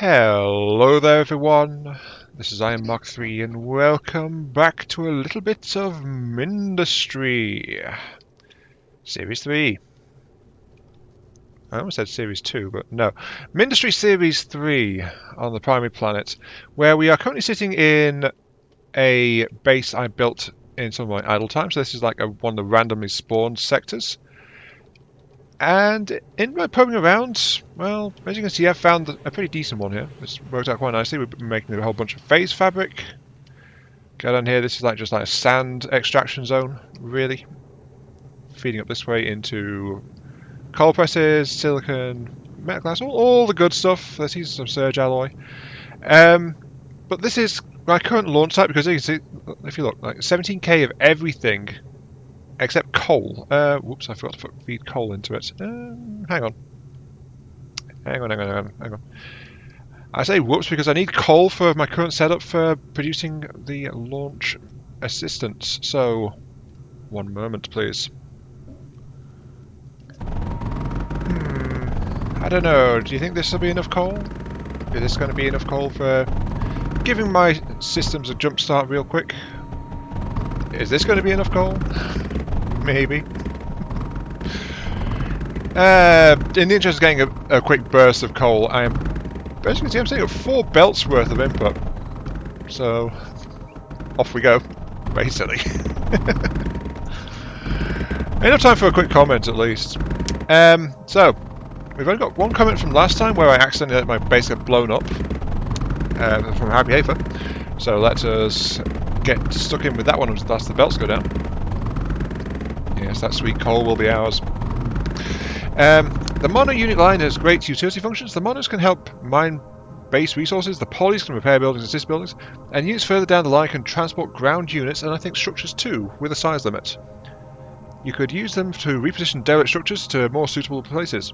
Hello there everyone, this is Iron Mark 3 and welcome back to a little bit of Mindustry. Series 3. I almost said Series 2, but no. Mindustry Series 3 on the primary planet, where we are currently sitting in a base I built in some of my idle time. So this is like one of the randomly spawned sectors. And in my probing around, well, as you can see, I've found a pretty decent one here. It's worked out quite nicely. We've been making a whole bunch of phase fabric. Go down here, this is just like a sand extraction zone, really. Feeding up this way into coal presses, silicon, metal glass, all the good stuff. Let's use some surge alloy. But this is my current launch site because you can see, if you look, like 17k of everything except coal. Whoops, I forgot to feed coal into it. Hang on. Hang on. I say whoops because I need coal for my current setup for producing the launch assistance. So, one moment, please. I don't know. Do you think this will be enough coal? Is this going to be enough coal for giving my systems a jump start real quick? Is this going to be enough coal? Maybe. In the interest of getting a quick burst of coal, as you can see, I'm sitting at 4 belts worth of input. So, off we go, basically. Enough time for a quick comment, at least. So, we've only got one comment from last time where I accidentally let my base get blown up from Happy Hafer. So let us get stuck in with that one as the belts go down. Yes, that sweet coal will be ours. The mono unit line has great utility functions. The monos can help mine base resources, the polys can repair buildings, assist buildings, and units further down the line can transport ground units and I think structures too, with a size limit. You could use them to reposition derelict structures to more suitable places.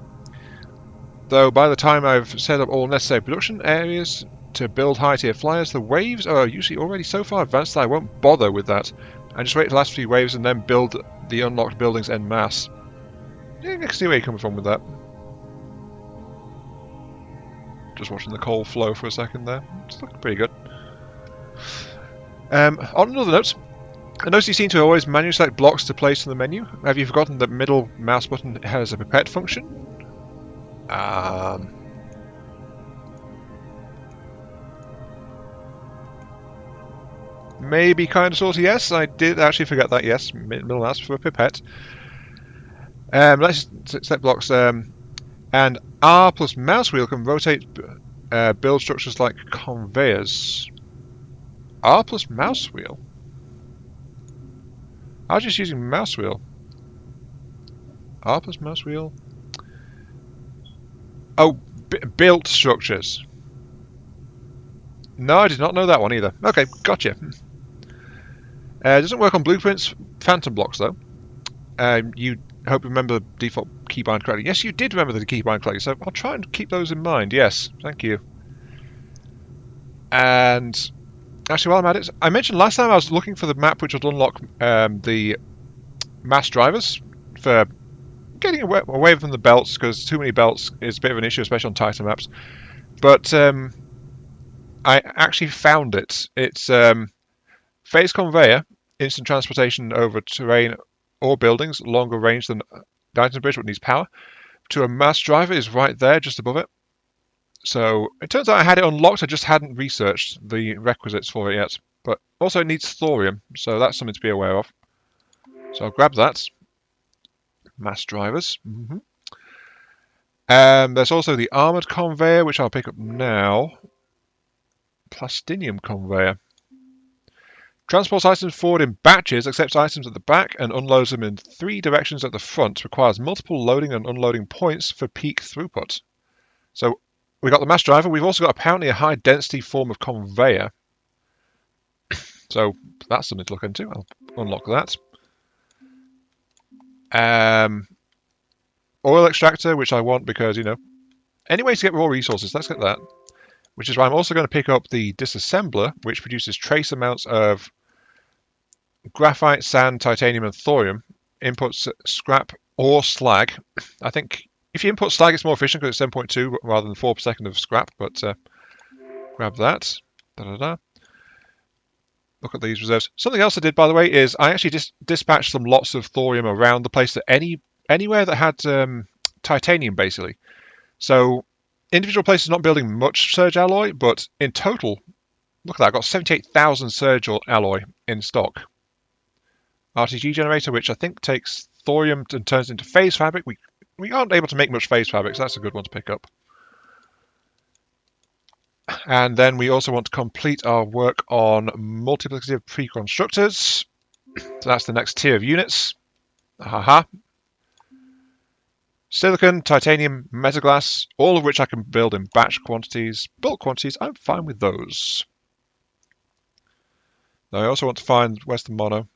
Though by the time I've set up all necessary production areas to build high-tier flyers, the waves are usually already so far advanced that I won't bother with that. I just wait for the last few waves and then build the unlocked buildings en masse. Yeah, I can see where you're coming from with that. Just watching the coal flow for a second there. It's looking pretty good. On another note, I notice you seem to always manually select blocks to place in the menu. Have you forgotten that middle mouse button has a pipette function? Maybe kind of sort of yes, I did actually forget that, yes, middle mouse for a pipette. Let's select blocks, and R plus mouse wheel can rotate build structures like conveyors. R plus mouse wheel? I was just using mouse wheel. R plus mouse wheel? Oh, built structures. No, I did not know that one either. Okay, gotcha. It doesn't work on blueprints, phantom blocks though. You hope you remember the default keybind correctly. Yes, you did remember the keybind correctly, so I'll try and keep those in mind. Yes, thank you. And actually, while I'm at it, I mentioned last time I was looking for the map which would unlock the mass drivers for getting away from the belts, because too many belts is a bit of an issue, especially on tighter maps. But I actually found it. It's phase conveyor, instant transportation over terrain or buildings, longer range than the item bridge, but needs power. To a mass driver is right there, just above it. So it turns out I had it unlocked, I just hadn't researched the requisites for it yet. But also it needs thorium, so that's something to be aware of. So I'll grab that. Mass drivers. There's also the armoured conveyor, which I'll pick up now. Plastinium conveyor. Transports items forward in batches, accepts items at the back, and unloads them in 3 directions at the front. Requires multiple loading and unloading points for peak throughput. So we got the mass driver. We've also got apparently a high density form of conveyor. So that's something to look into. I'll unlock that. Oil extractor, which I want because, you know, any way to get raw resources, let's get that. Which is why I'm also going to pick up the disassembler, which produces trace amounts of graphite, sand, titanium, and thorium. Inputs scrap or slag. I think if you input slag, it's more efficient because it's 7.2 rather than 4 per second of scrap, but Grab that. Da-da-da. Look at these reserves. Something else I did, by the way, is I actually dispatched some lots of thorium around the place, that anywhere that had titanium, basically. So individual places not building much surge alloy, but in total, look at that, I've got 78,000 surge alloy in stock. RTG generator, which I think takes thorium and turns into phase fabric. We aren't able to make much phase fabric, so that's a good one to pick up. And then we also want to complete our work on multiplicative pre-constructors. So that's the next tier of units. Haha. Silicon, titanium, metaglass, all of which I can build in batch quantities. Bulk quantities, I'm fine with those. Now I also want to find, where's the mono?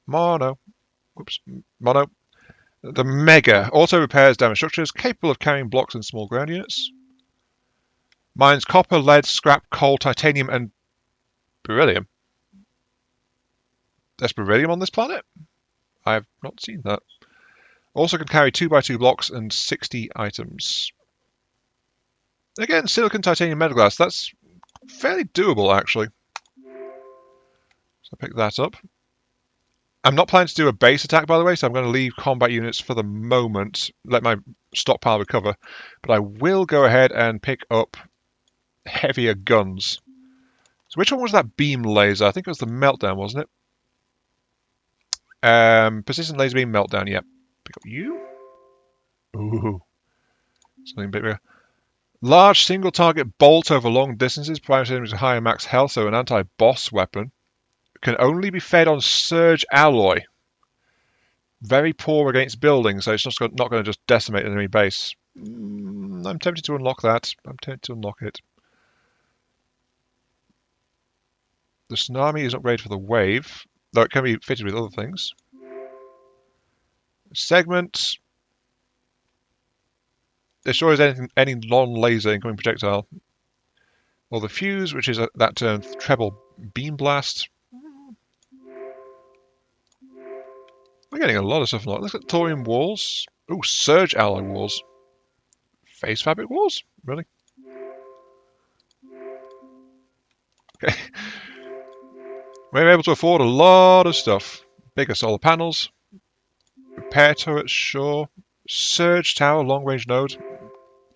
Mono. Whoops. Mono. The Mega. Auto repairs damaged structures, capable of carrying blocks and small ground units. Mines copper, lead, scrap, coal, titanium, and beryllium. There's beryllium on this planet? I have not seen that. Also can carry 2x2 blocks and 60 items. Again, silicon, titanium, metaglass. That's fairly doable, actually. So I'll pick that up. I'm not planning to do a base attack, by the way, so I'm going to leave combat units for the moment, let my stockpile recover. But I will go ahead and pick up heavier guns. So which one was that beam laser? I think it was the meltdown, wasn't it? Persistent laser beam meltdown, yeah. Pick up you. Ooh. Something a bit bigger. Large single target bolt over long distances, provides enemies with higher max health, so an anti-boss weapon. Can only be fed on surge alloy. Very poor against buildings, so it's just not going to just decimate an enemy base. I'm tempted to unlock that. I'm tempted to unlock it. The tsunami is upgraded for the wave, though it can be fitted with other things. Segment. Destroys any non-laser incoming projectile. Or the fuse, which is that treble beam blast. We're getting a lot of stuff. Look at thorium walls. Ooh, surge alloy walls. Phase fabric walls? Really? Okay. We're able to afford a lot of stuff. Bigger solar panels. Repair turrets, sure. Surge tower, long range node.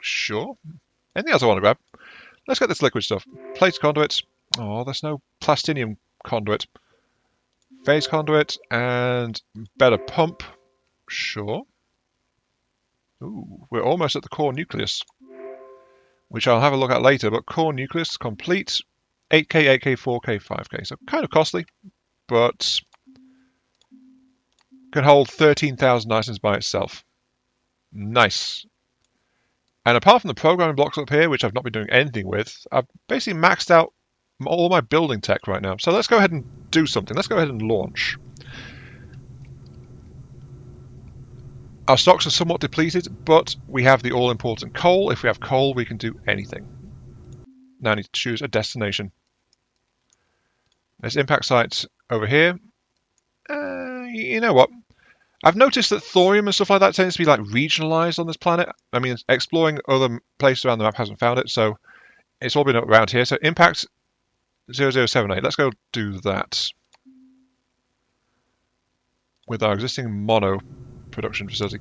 Sure. Anything else I want to grab? Let's get this liquid stuff. Plate conduit. Oh, there's no plastinium conduit. Phase conduit and better pump. Sure. Ooh, we're almost at the core nucleus, which I'll have a look at later, but core nucleus complete. 8K, 8K, 4K, 5K. So kind of costly, but can hold 13,000 items by itself. Nice. And apart from the programming blocks up here, which I've not been doing anything with, I've basically maxed out all my building tech right now. So let's go ahead and do something. Let's go ahead and launch. Our stocks are somewhat depleted, but we have the all-important coal. If we have coal, we can do anything. Now I need to choose a destination. There's impact sites over here. You know what? I've noticed that thorium and stuff like that tends to be like regionalized on this planet. I mean, exploring other places around the map hasn't found it, so it's all been around here. So impact 0078. Let's go do that with our existing mono production facility.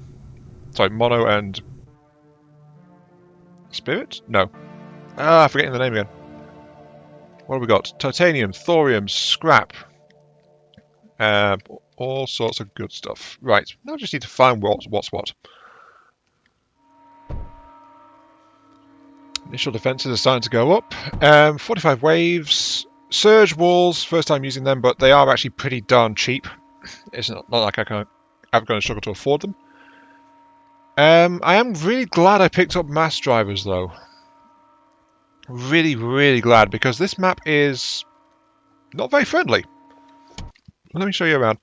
Sorry, mono and spirit? No. I'm forgetting the name again. What have we got? Titanium, thorium, scrap. All sorts of good stuff. Right, now I just need to find what's what. Initial defenses are starting to go up. 45 waves. Surge walls, first time using them, but they are actually pretty darn cheap. It's not like I'm going to struggle to afford them. I am really glad I picked up mass drivers, though. Really, really glad, because this map is not very friendly. Let me show you around.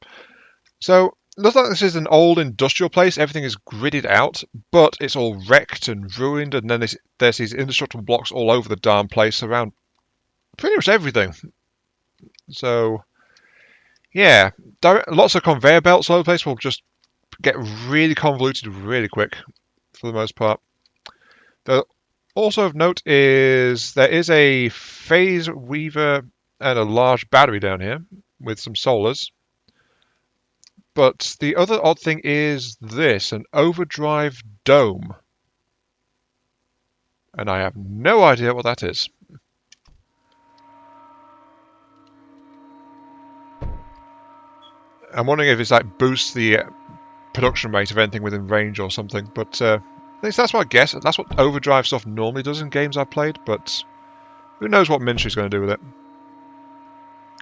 So, it looks like this is an old industrial place. Everything is gridded out, but it's all wrecked and ruined, and then there's these indestructible blocks all over the darn place around pretty much everything. So, yeah, lots of conveyor belts all over the place will just get really convoluted really quick, for the most part. There are Also of note is there is a phase weaver and a large battery down here with some solars. But the other odd thing is this, an overdrive dome. And I have no idea what that is. I'm wondering if it's like boosts the production rate of anything within range or something. But at least that's what I guess. That's what overdrive stuff normally does in games I've played. But who knows what Mindustry's going to do with it.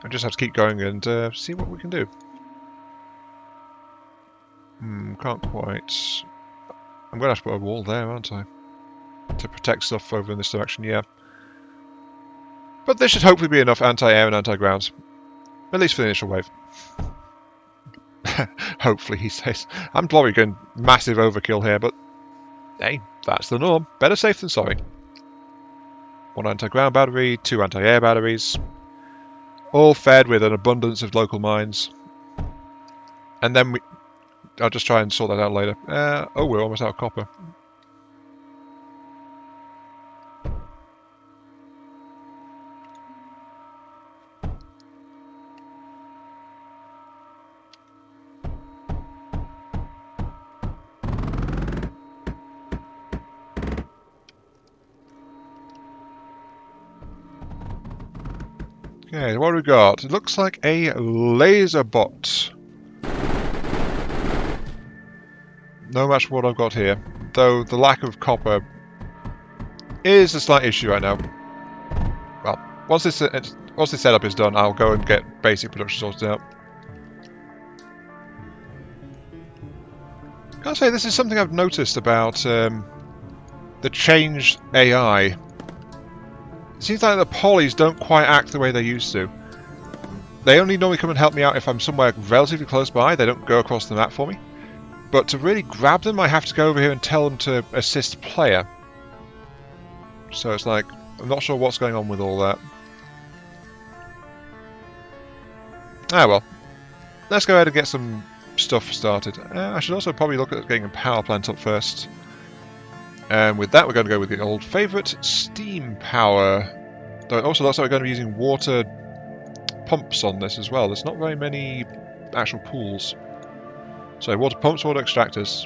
I just have to keep going and see what we can do. Can't quite. I'm going to have to put a wall there, aren't I? To protect stuff over in this direction, yeah. But this should hopefully be enough anti-air and anti-ground. At least for the initial wave. Hopefully, he says. I'm probably going massive overkill here, but hey, that's the norm. Better safe than sorry. 1 anti-ground battery, 2 anti-air batteries. All fed with an abundance of local mines. And then I'll just try and sort that out later. Oh, we're almost out of copper. Okay, what do we got? It looks like a laser bot. No match for what I've got here, though the lack of copper is a slight issue right now. Well, once this setup is done, I'll go and get basic production sorted out. Gotta say, this is something I've noticed about the changed AI. It seems like the polys don't quite act the way they used to. They only normally come and help me out if I'm somewhere relatively close by. They don't go across the map for me. But to really grab them, I have to go over here and tell them to assist player. So it's like, I'm not sure what's going on with all that. Ah well. Let's go ahead and get some stuff started. I should also probably look at getting a power plant up first. And with that, we're going to go with the old favourite, steam power. Though it also looks like we're going to be using water pumps on this as well. There's not very many actual pools. So water pumps, water extractors.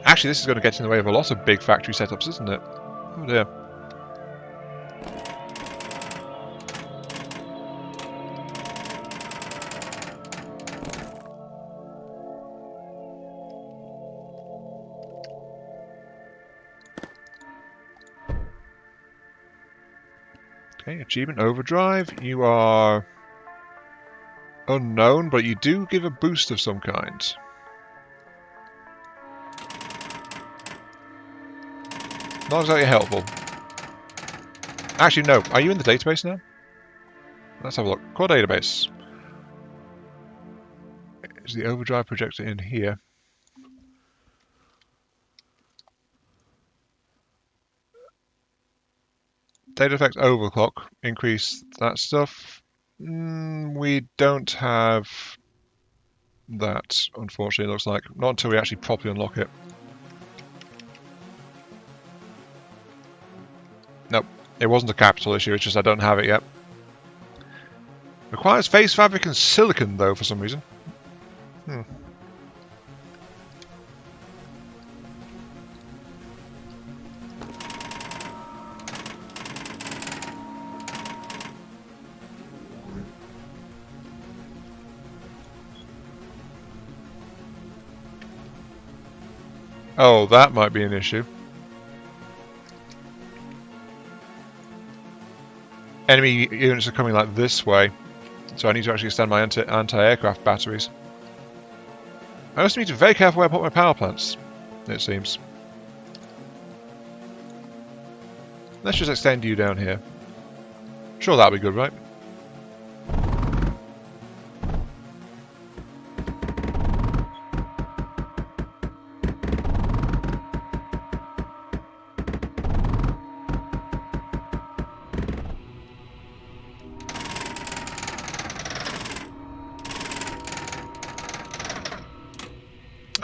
Actually, this is going to get in the way of a lot of big factory setups, isn't it? Oh dear. Okay, achievement overdrive. You are unknown, but you do give a boost of some kind. Not exactly helpful. Actually, no. Are you in the database now? Let's have a look. Core database. Is the overdrive projector in here? Data effect overclock. Increase that stuff. We don't have that, unfortunately, it looks like. Not until we actually properly unlock it. Nope. It wasn't a capital issue, it's just I don't have it yet. Requires phase fabric and silicon, though, for some reason. Oh, that might be an issue. Enemy units are coming like this way, so I need to actually extend my anti-aircraft batteries. I also need to be very careful where I put my power plants, it seems. Let's just extend you down here. Sure, that'll be good, right?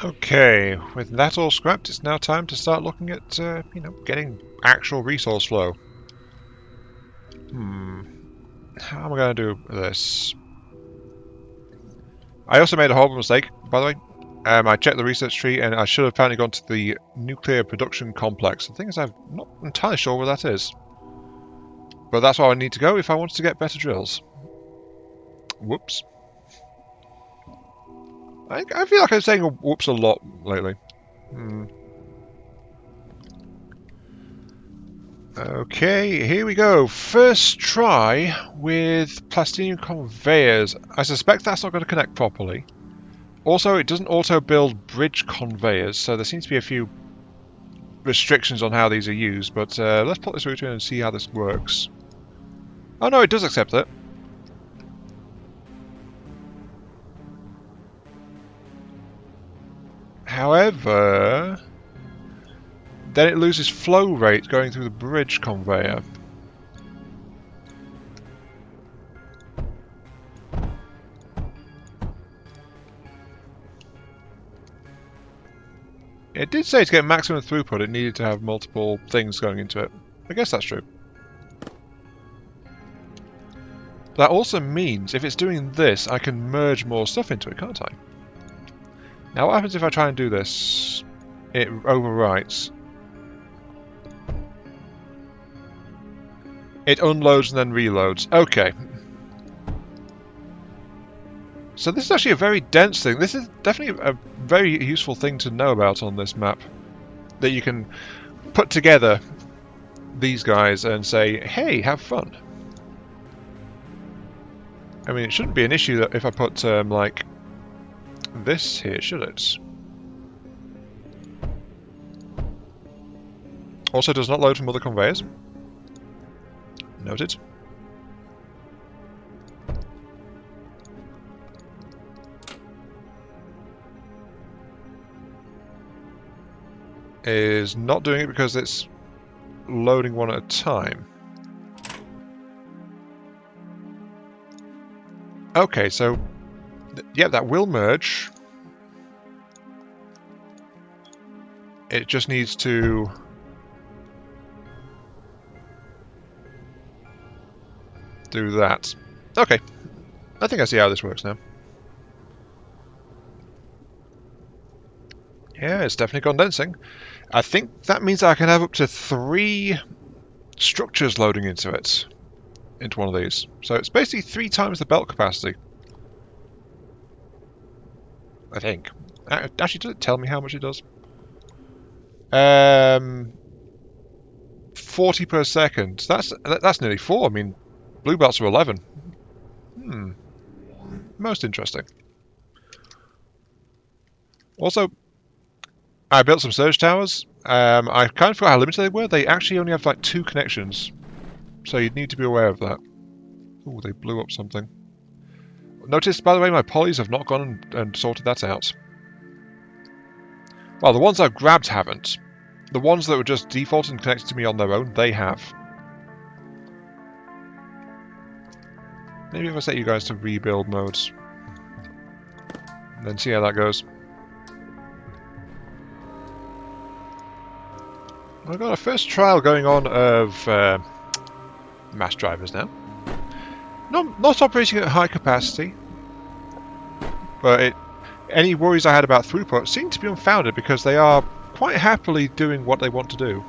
Okay, with that all scrapped, it's now time to start looking at, you know, getting actual resource flow. How am I going to do this? I also made a horrible mistake, by the way. I checked the research tree, and I should have apparently gone to the nuclear production complex. The thing is, I'm not entirely sure where that is. But that's where I need to go if I wanted to get better drills. Whoops. I feel like I'm saying whoops a lot lately. Okay, here we go. First try with plastinium conveyors. I suspect that's not going to connect properly. Also, it doesn't auto-build bridge conveyors, so there seems to be a few restrictions on how these are used, but let's put this route in and see how this works. Oh no, it does accept it. However, then it loses flow rate going through the bridge conveyor. It did say to get maximum throughput it needed to have multiple things going into it. I guess that's true. That also means if it's doing this, I can merge more stuff into it, can't I? Now what happens if I try and do this? It overwrites. It unloads and then reloads. Okay. So this is actually a very dense thing. This is definitely a very useful thing to know about on this map. That you can put together these guys and say, hey, have fun. I mean, it shouldn't be an issue that if I put, like, this here, should it? Also does not load from other conveyors. Noted. Is not doing it because it's loading one at a time. Okay, so yeah, that will merge. It just needs to do that. Okay, I think I see how this works now. Yeah, it's definitely condensing. I think that means I can have up to 3 structures loading into it. Into one of these. So it's basically 3 times the belt capacity. I think. Actually, does it tell me how much it does? 40 per second. That's nearly 4. I mean, blue belts are 11. Most interesting. Also, I built some surge towers. I kind of forgot how limited they were. They actually only have like 2 connections. So you'd need to be aware of that. Ooh, they blew up something. Notice, by the way, my polys have not gone and sorted that out. Well, the ones I've grabbed haven't. The ones that were just defaulted and connected to me on their own, they have. Maybe if I set you guys to rebuild modes. And then see how that goes. I've got a first trial going on of mass drivers now. Not operating at high capacity, but any worries I had about throughput seem to be unfounded because they are quite happily doing what they want to do.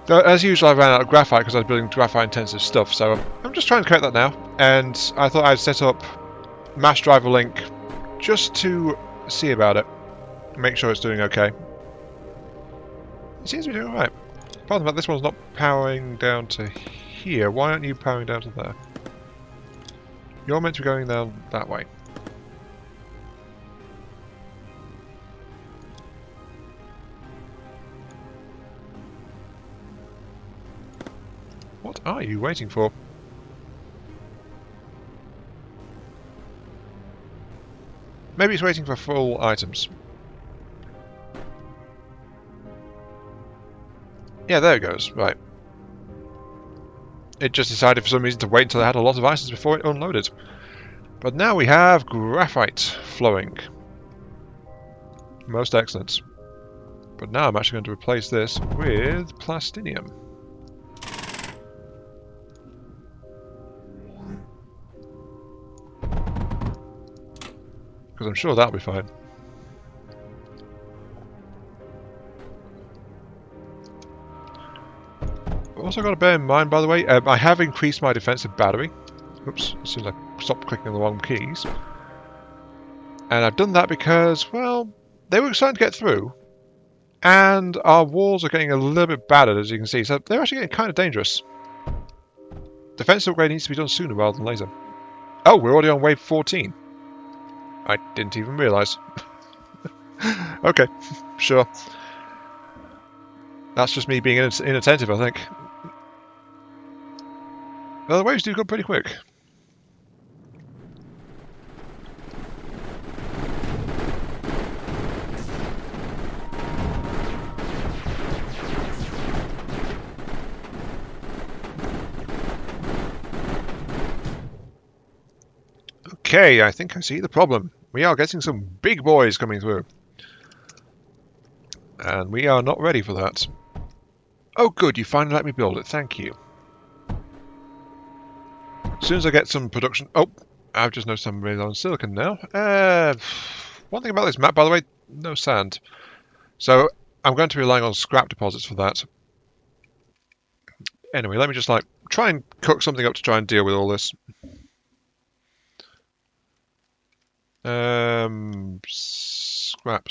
Though, as usual, I ran out of graphite because I was building graphite-intensive stuff, so I'm just trying to correct that now. And I thought I'd set up mass driver link just to see about it, make sure it's doing okay. It seems to be doing alright. Apart from that, this one's not powering down to here. Why aren't you powering down to there? You're meant to be going down that way. What are you waiting for? Maybe it's waiting for full items. Yeah, there it goes. Right. It just decided for some reason to wait until it had a lot of items before it unloaded. But now we have graphite flowing. Most excellent. But now I'm actually going to replace this with plastinium. Because I'm sure that'll be fine. Also got to bear in mind, by the way, I have increased my defensive battery. Oops, as soon as I stopped clicking on the wrong keys. And I've done that because, well, they were starting to get through. And our walls are getting a little bit battered, as you can see. So they're actually getting kind of dangerous. Defensive upgrade needs to be done sooner rather than later. Oh, we're already on wave 14. I didn't even realise. Okay, sure. That's just me being inattentive, I think. Well, the waves do go pretty quick. Okay, I think I see the problem. We are getting some big boys coming through. And we are not ready for that. Oh good, you finally let me build it, thank you. As soon as I get some production... Oh, I've just noticed I'm really low on silicon now. One thing about this map, by the way, no sand. So I'm going to be relying on scrap deposits for that. Anyway, let me just try and cook something up to try and deal with all this. Scrap.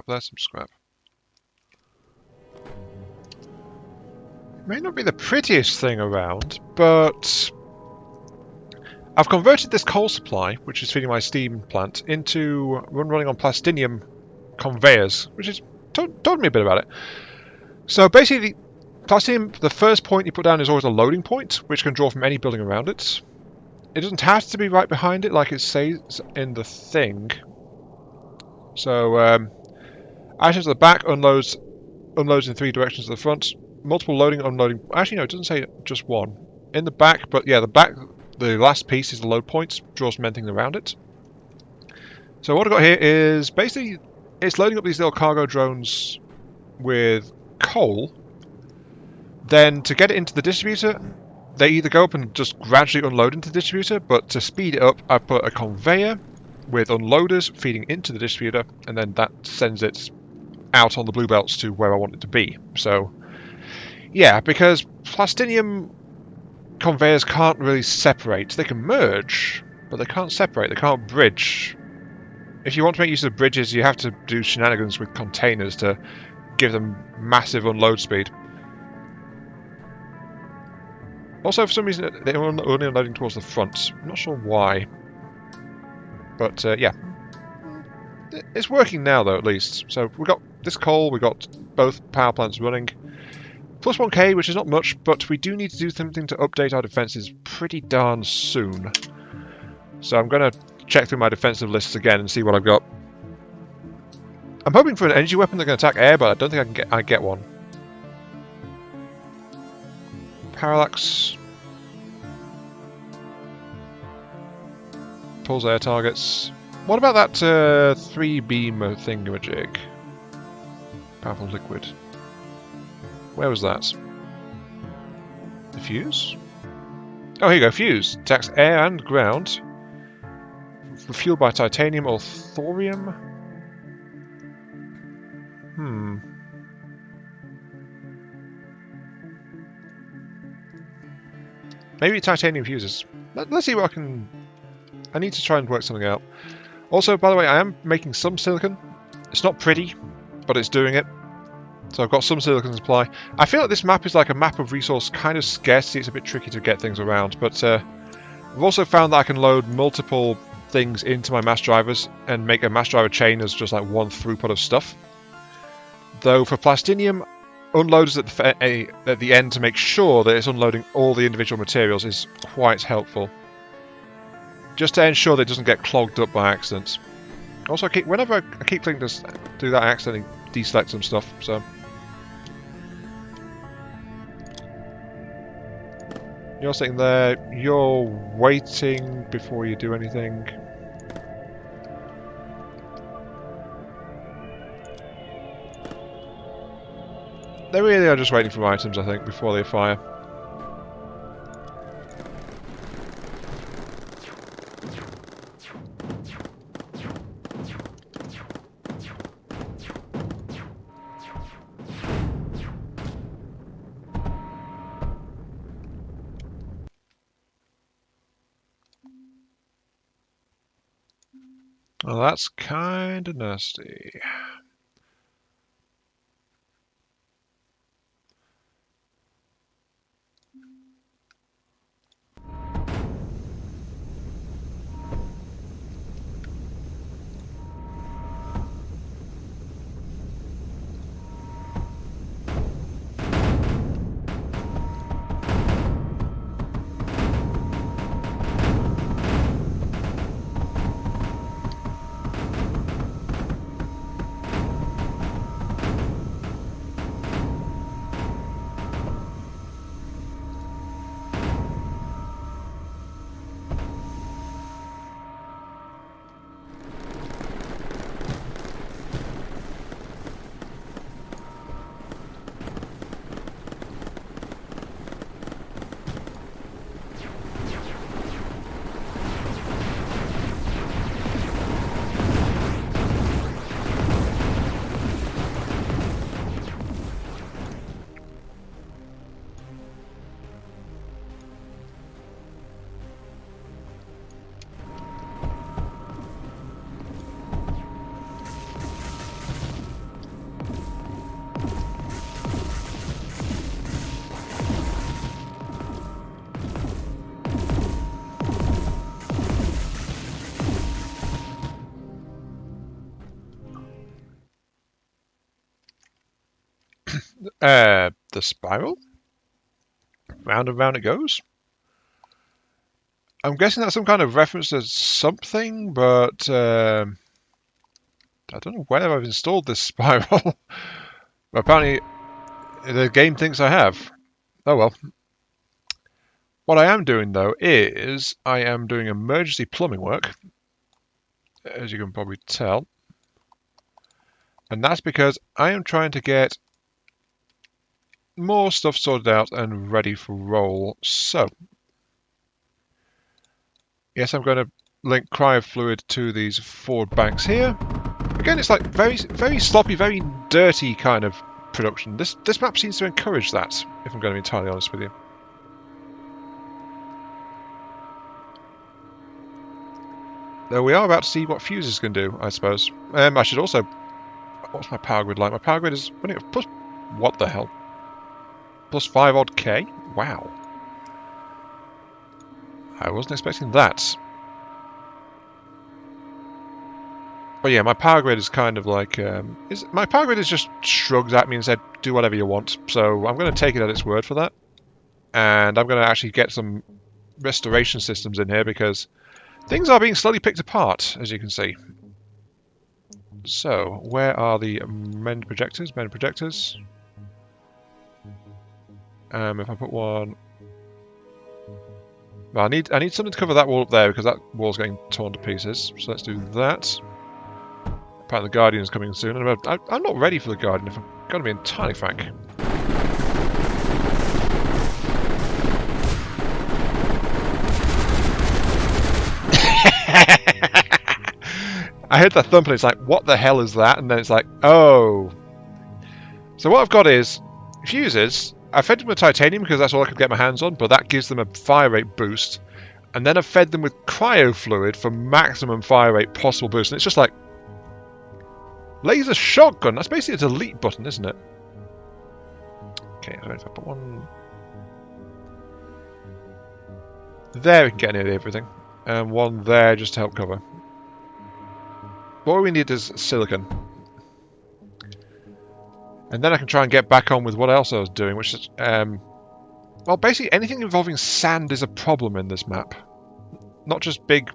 There's some scrap. May not be the prettiest thing around, but I've converted this coal supply, which is feeding my steam plant, into running on plastinium conveyors, which is told me a bit about it. So basically, plastinium, the first point you put down is always a loading point, which can draw from any building around it. It doesn't have to be right behind it, like it says in the thing. So, items at the back unloads in 3 directions at the front. Multiple loading, unloading. Actually, no, it doesn't say just one. In the back, but yeah, the last piece is the load point, draws from anything around it. So what I've got here is basically it's loading up these little cargo drones with coal. Then to get it into the distributor, they either go up and just gradually unload into the distributor, but to speed it up, I put a conveyor with unloaders feeding into the distributor, and then that sends it out on the blue belts to where I want it to be. So, yeah, because plastinium conveyors can't really separate. They can merge, but they can't separate. They can't bridge. If you want to make use of bridges, you have to do shenanigans with containers to give them massive unload speed. Also, for some reason, they're only unloading towards the front. I'm not sure why. But, yeah. It's working now, though, at least. So, we got this coal, we got both power plants running. Plus 1k, which is not much, but we do need to do something to update our defences pretty darn soon. So I'm going to check through my defensive lists again and see what I've got. I'm hoping for an energy weapon that can attack air, but I don't think I get one. Parallax. Pulls air targets. What about that 3-beam thingamajig? Powerful liquid. Where was that? The fuse? Oh, here you go. Fuse. Attacks air and ground. Fueled by titanium or thorium? Maybe titanium fuses. Let's see what I can... I need to try and work something out. Also, by the way, I am making some silicon. It's not pretty, but it's doing it. So I've got some silicon supply. I feel like this map is like a map of resource kind of scarcity. It's a bit tricky to get things around, but I've also found that I can load multiple things into my mass drivers and make a mass driver chain as just like one throughput of stuff. Though for plastinium, unloaders at the end to make sure that it's unloading all the individual materials is quite helpful. Just to ensure that it doesn't get clogged up by accident. Also, whenever I keep thinking to do that, I accidentally deselect some stuff, so... You're sitting there, you're waiting before you do anything. They really are just waiting for items, I think, before they fire. Well, that's kind of nasty. The spiral? Round and round it goes? I'm guessing that's some kind of reference to something, but I don't know whether I've installed this spiral. Apparently, the game thinks I have. Oh well. What I am doing, though, is I am doing emergency plumbing work, as you can probably tell. And that's because I am trying to get more stuff sorted out and ready for roll. So, yes, I'm going to link cryo fluid to these forward banks here. Again, it's like very sloppy, very dirty kind of production. This map seems to encourage that, if I'm going to be entirely honest with you. Though we are about to see what fuses can do, I suppose. I should also... What's my power grid like? My power grid is... plus... What the hell? Plus 5 odd K? Wow. I wasn't expecting that. But yeah, my power grid is kind of like... my power grid is just shrugged at me and said, do whatever you want. So I'm going to take it at its word for that. And I'm going to actually get some restoration systems in here because things are being slowly picked apart, as you can see. So, where are the mend projectors? Mend projectors. If I put one... Well, I need something to cover that wall up there because that wall's getting torn to pieces. So let's do that. Apparently the Guardian is coming soon. And I'm not ready for the Guardian, if I'm going to be entirely frank. I heard that thump and it's like, what the hell is that? And then it's like, oh. So what I've got is fuses. I fed them with titanium because that's all I could get my hands on, but that gives them a fire rate boost. And then I've fed them with cryo fluid for maximum fire rate possible boost. And it's just like, laser shotgun. That's basically a delete button, isn't it? Okay, so if I put one there, we can get nearly everything. And one there just to help cover. What we need is silicon. And then I can try and get back on with what else I was doing, which is... well, basically anything involving sand is a problem in this map. Not just big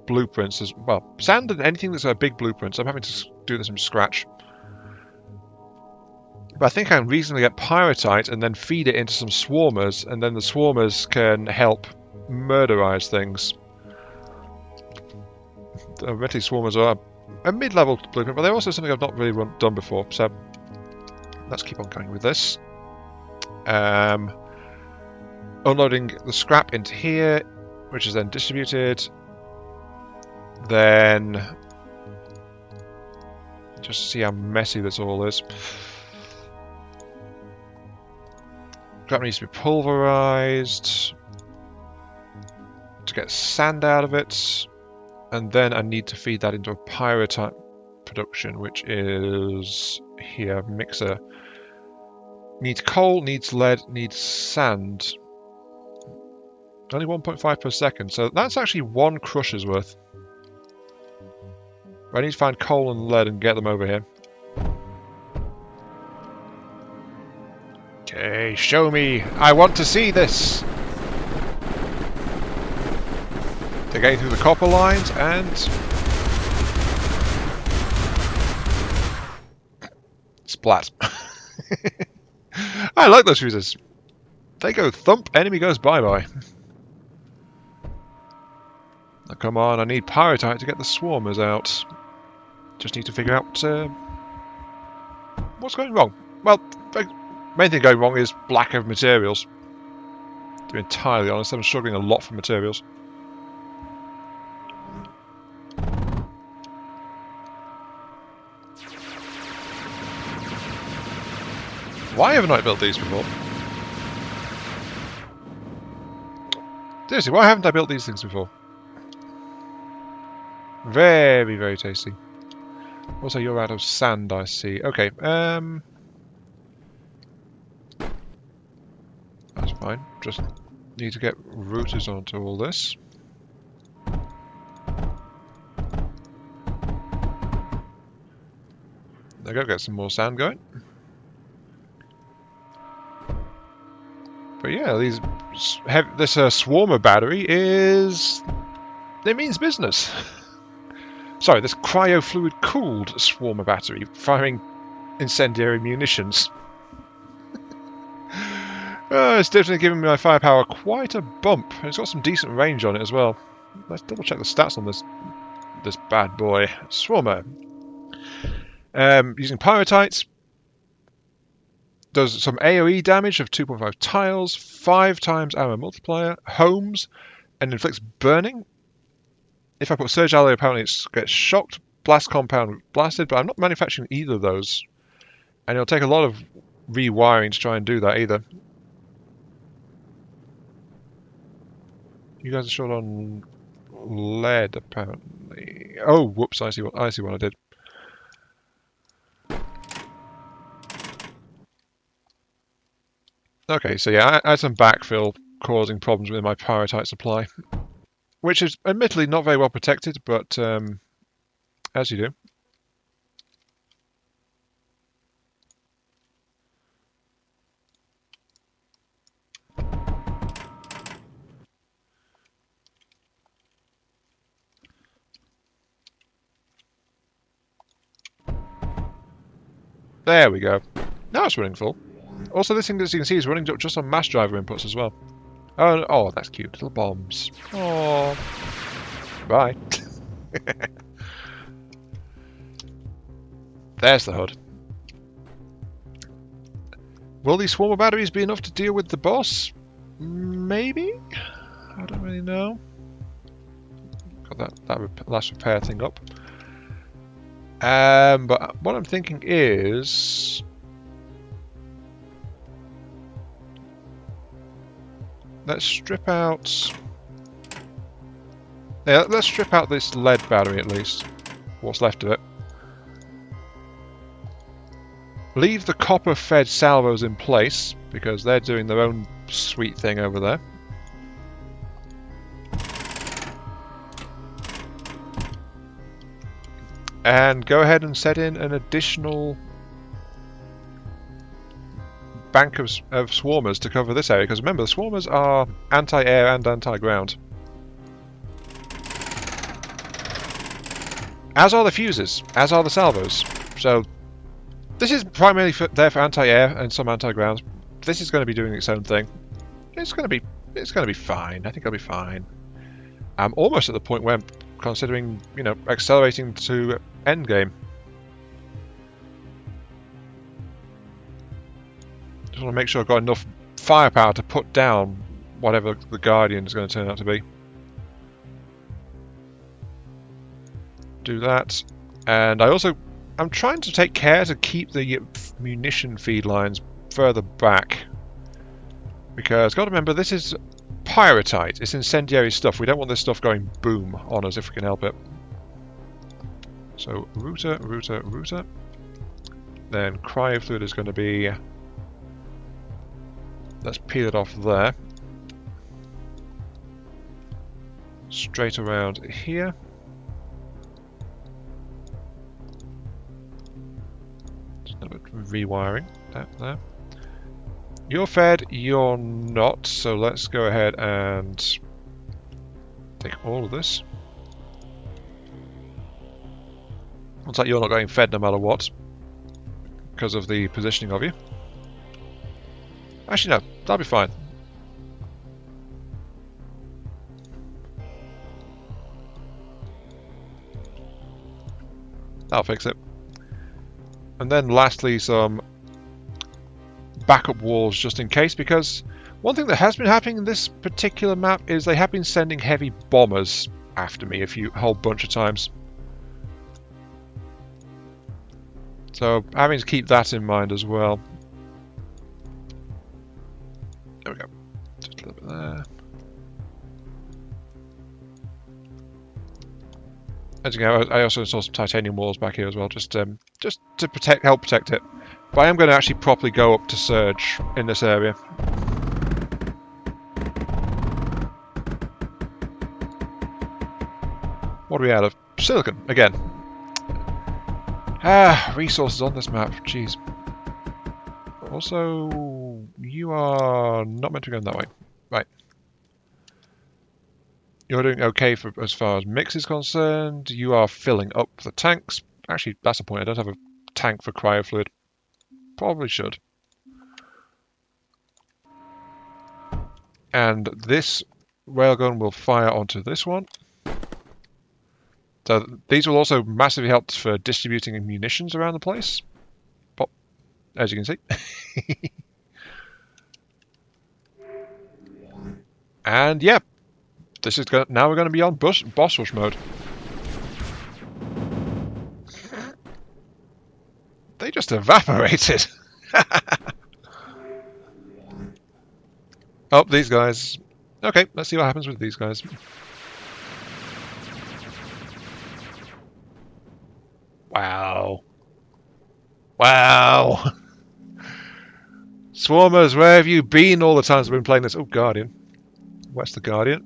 blueprints as well. Sand and anything that's a big blueprint. I'm having to do this from scratch. But I think I can reasonably get pyrite and then feed it into some swarmers, and then the swarmers can help murderize things. Eventually swarmers are a mid-level blueprint, but they're also something I've not really done before. So let's keep on going with this. Unloading the scrap into here, which is then distributed. Then, just to see how messy this all is. Scrap needs to be pulverized to get sand out of it, and then I need to feed that into a pyrite production, which is here, mixer. Needs coal, needs lead, needs sand. Only 1.5 per second, so that's actually one crusher's worth. I need to find coal and lead and get them over here. Okay, show me. I want to see this. They're getting through the copper lines and... splat. I like those fuses. They go thump, enemy goes bye-bye. Now come on, I need pyrite to get the swarmers out. Just need to figure out what's going wrong. Well, the main thing going wrong is lack of materials. To be entirely honest, I'm struggling a lot for materials. Why haven't I built these before? Seriously, why haven't I built these things before? Very, very tasty. Also, you're out of sand, I see. Okay, that's fine. Just need to get routers onto all this. There we go, get some more sand going. But yeah, this swarmer battery is... it means business. Sorry, this cryo-fluid-cooled swarmer battery firing incendiary munitions. It's definitely giving my firepower quite a bump. It's got some decent range on it as well. Let's double check the stats on this bad boy. Swarmer. Using pyritites. Does some AoE damage of 2.5 tiles, 5 times armor multiplier, homes, and inflicts burning. If I put Surge Alloy, apparently it gets shocked, Blast Compound blasted, but I'm not manufacturing either of those. And it'll take a lot of rewiring to try and do that either. You guys are short on lead, apparently. Oh, whoops, I see what I did. Okay, so yeah, I had some backfill causing problems with my pyrite supply. Which is admittedly not very well protected, but as you do. There we go. Now it's running full. Also, this thing, as you can see, is running just on mass driver inputs as well. Oh, that's cute. Little bombs. Oh, bye. There's the HUD. Will these swarmer batteries be enough to deal with the boss? Maybe? I don't really know. Got that last repair thing up. But what I'm thinking is... let's strip out... yeah, let's strip out this lead battery at least. What's left of it. Leave the copper-fed salvos in place, because they're doing their own sweet thing over there. And go ahead and set in an additional bank of swarmers to cover this area, because remember, the swarmers are anti-air and anti-ground. As are the fuses, as are the salvos. So this is primarily there for anti-air and some anti-ground. This is going to be doing its own thing. It's going to be fine. I think it'll be fine. I'm almost at the point where I'm considering, you know, accelerating to endgame. Just want to make sure I've got enough firepower to put down whatever the Guardian is going to turn out to be. Do that. And I'm trying to take care to keep the munition feed lines further back. Because, got to remember, this is pyrite. It's incendiary stuff. We don't want this stuff going boom on us if we can help it. So, router. Then cryo fluid is going to be... Let's peel it off there. Straight around here. Just a bit of rewiring. There. You're fed, you're not, so let's go ahead and take all of this. Looks like you're not getting fed no matter what, because of the positioning of you. Actually no, that'll be fine. That'll fix it. And then lastly some backup walls just in case, because one thing that has been happening in this particular map is they have been sending heavy bombers after me a whole bunch of times. So having to keep that in mind as well. There we go. Just a little bit there. As you know, I also installed some titanium walls back here as well, just to help protect it. But I am going to actually properly go up to Surge in this area. What are we out of? Silicon, again. Resources on this map, jeez. Also, you are not meant to be going that way. Right. You're doing okay as far as mix is concerned. You are filling up the tanks. Actually, that's the point. I don't have a tank for cryo fluid. Probably should. And this railgun will fire onto this one. So these will also massively help for distributing munitions around the place. Pop, as you can see. And yeah, this is now we're going to be on boss rush mode. They just evaporated. Oh, these guys. Okay, let's see what happens with these guys. Wow. Wow. Swarmers, where have you been all the times I've been playing this? Oh, Guardian. Where's the Guardian?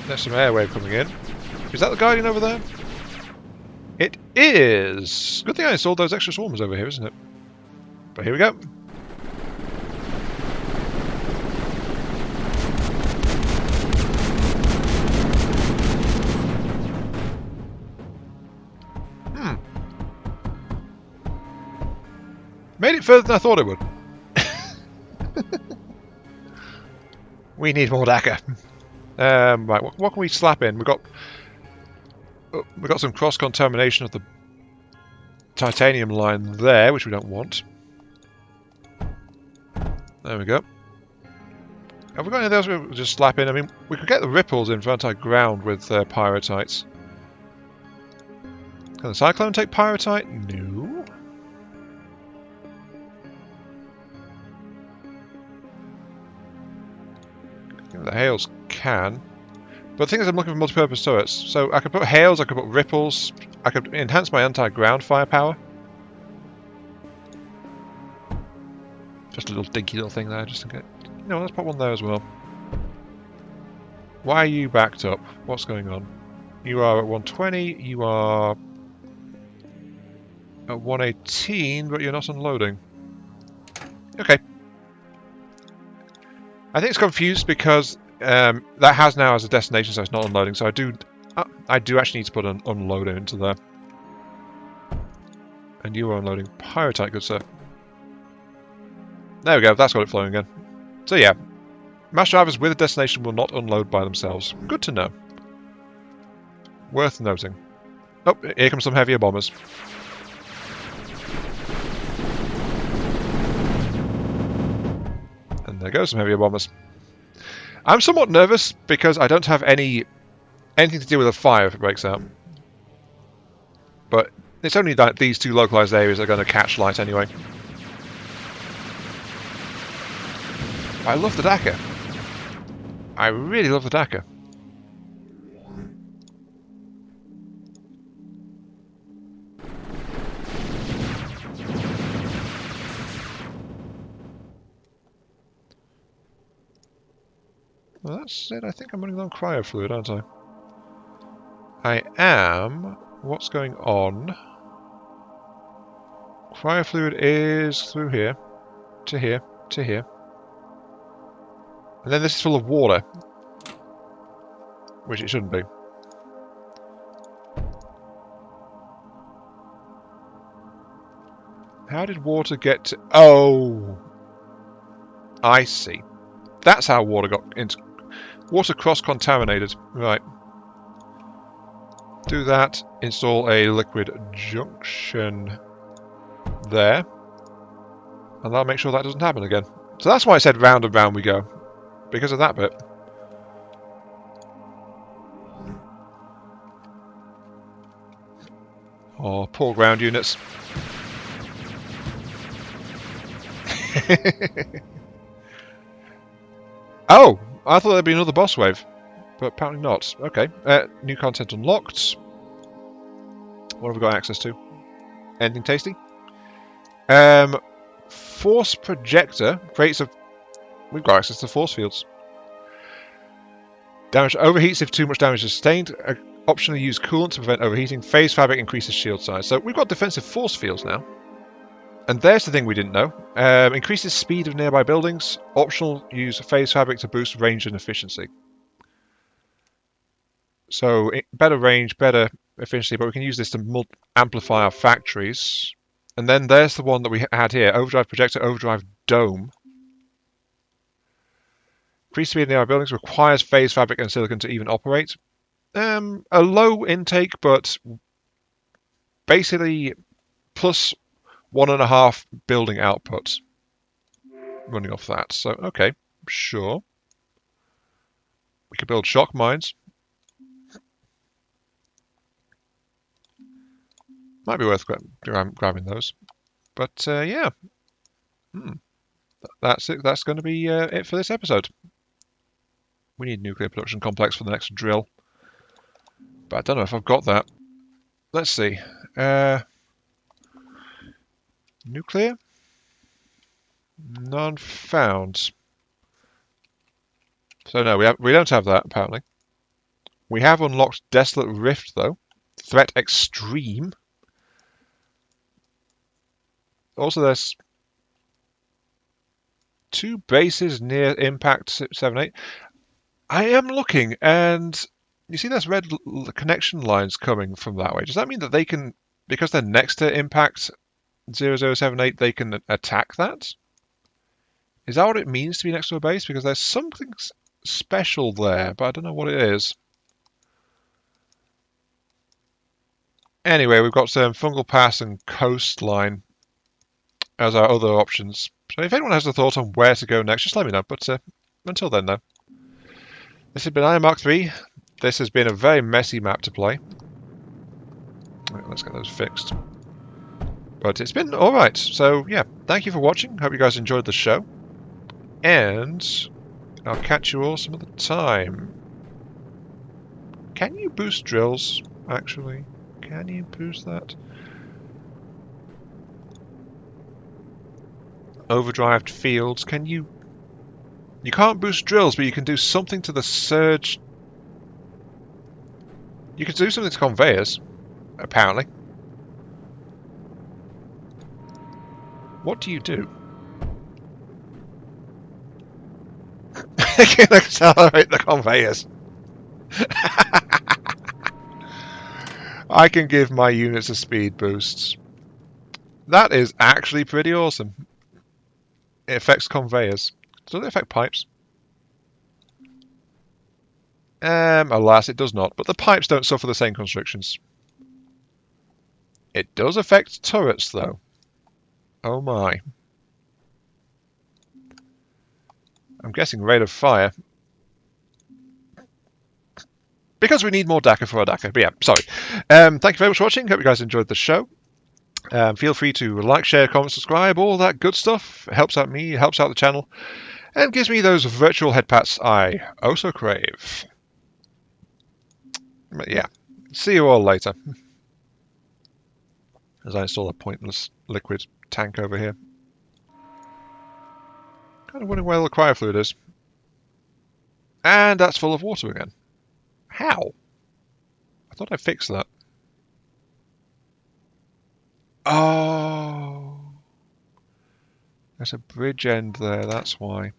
There's some airwave coming in. Is that the Guardian over there? It is! Good thing I installed those extra swarmers over here, isn't it? But here we go. Made it further than I thought it would. We need more Dakar. Right, what can we slap in? We've got some cross-contamination of the titanium line there, which we don't want. There we go. Have we got any of those we'll just slap in? I mean, we could get the ripples in for anti-ground with pyritites. Can the cyclone take pyrite? No. The hails can. But the thing is, I'm looking for multi-purpose turrets. So I could put hails, I could put ripples, I could enhance my anti-ground firepower. Just a little dinky little thing there, just to get... You know, let's put one there as well. Why are you backed up? What's going on? You are at 120, you are at 118, but you're not unloading. Okay. I think it's confused because that has now as a destination, so it's not unloading. So I do actually need to put an unloader into there. And you are unloading pyrite, good sir. There we go. That's got it flowing again. So yeah, mass drivers with a destination will not unload by themselves. Good to know. Worth noting. Oh, here comes some heavier bombers. There goes some heavier bombers. I'm somewhat nervous because I don't have anything to do with a fire if it breaks out. But it's only that these two localized areas are going to catch light anyway. I love the Dakar. I really love the Dakar. Well, that's it. I think I'm running on cryo fluid, aren't I? I am. What's going on? Cryo fluid is through here, to here, to here. And then this is full of water. Which it shouldn't be. How did water get to... Oh! I see. That's how water got into... Water cross-contaminated. Right. Do that. Install a liquid junction there. And that'll make sure that doesn't happen again. So that's why I said round and round we go. Because of that bit. Oh, poor ground units. Oh! I thought there'd be another boss wave. But apparently not. Okay. New content unlocked. What have we got access to? Anything tasty? Force projector creates a... We've got access to force fields. Damage overheats if too much damage is sustained. Optionally use coolant to prevent overheating. Phase fabric increases shield size. So we've got defensive force fields now. And there's the thing we didn't know. Increases speed of nearby buildings. Optional use phase fabric to boost range and efficiency. So better range, better efficiency, but we can use this to amplify our factories. And then there's the one that we had here. Overdrive projector, overdrive dome. Increased speed in nearby buildings requires phase fabric and silicon to even operate. A low intake, but basically plus 1.5 building output running off that. So, okay, sure. We could build shock mines. Might be worth grabbing those. But, yeah. That's it. That's going to be it for this episode. We need a nuclear production complex for the next drill. But I don't know if I've got that. Let's see. Nuclear? None found. So no, we don't have that, apparently. We have unlocked Desolate Rift, though. Threat Extreme. Also, there's 2 bases near Impact 7-8. I am looking, and you see there's red connection lines coming from that way. Does that mean that they can, because they're next to Impact 0078, they can attack that? Is that what it means to be next to a base? Because there's something special there, but I don't know what it is. Anyway, we've got Fungal Pass and Coastline as our other options. So if anyone has a thought on where to go next, just let me know. But until then, though. This has been Iron Mark 3. This has been a very messy map to play. Right, let's get those fixed. But it's been alright. So, yeah, thank you for watching. Hope you guys enjoyed the show. And I'll catch you all some other time. Can you boost drills, actually? Can you boost that? Overdrive fields. Can you... You can't boost drills, but you can do something to the surge. You can do something to conveyors, apparently. What do you do? You can accelerate the conveyors. I can give my units a speed boost. That is actually pretty awesome. It affects conveyors. Does it affect pipes? Alas, it does not. But the pipes don't suffer the same constrictions. It does affect turrets, though. Oh my. I'm guessing rate of fire. Because we need more DACA for our DACA. But yeah, sorry. Thank you very much for watching. Hope you guys enjoyed the show. Feel free to like, share, comment, subscribe, all that good stuff. It helps out me, it helps out the channel, and gives me those virtual head pats I also crave. But yeah, see you all later. As I install a pointless liquid tank over here. Kind of wondering where the cryo fluid is. And that's full of water again. How? I thought I fixed that. Oh. There's a bridge end there, that's why.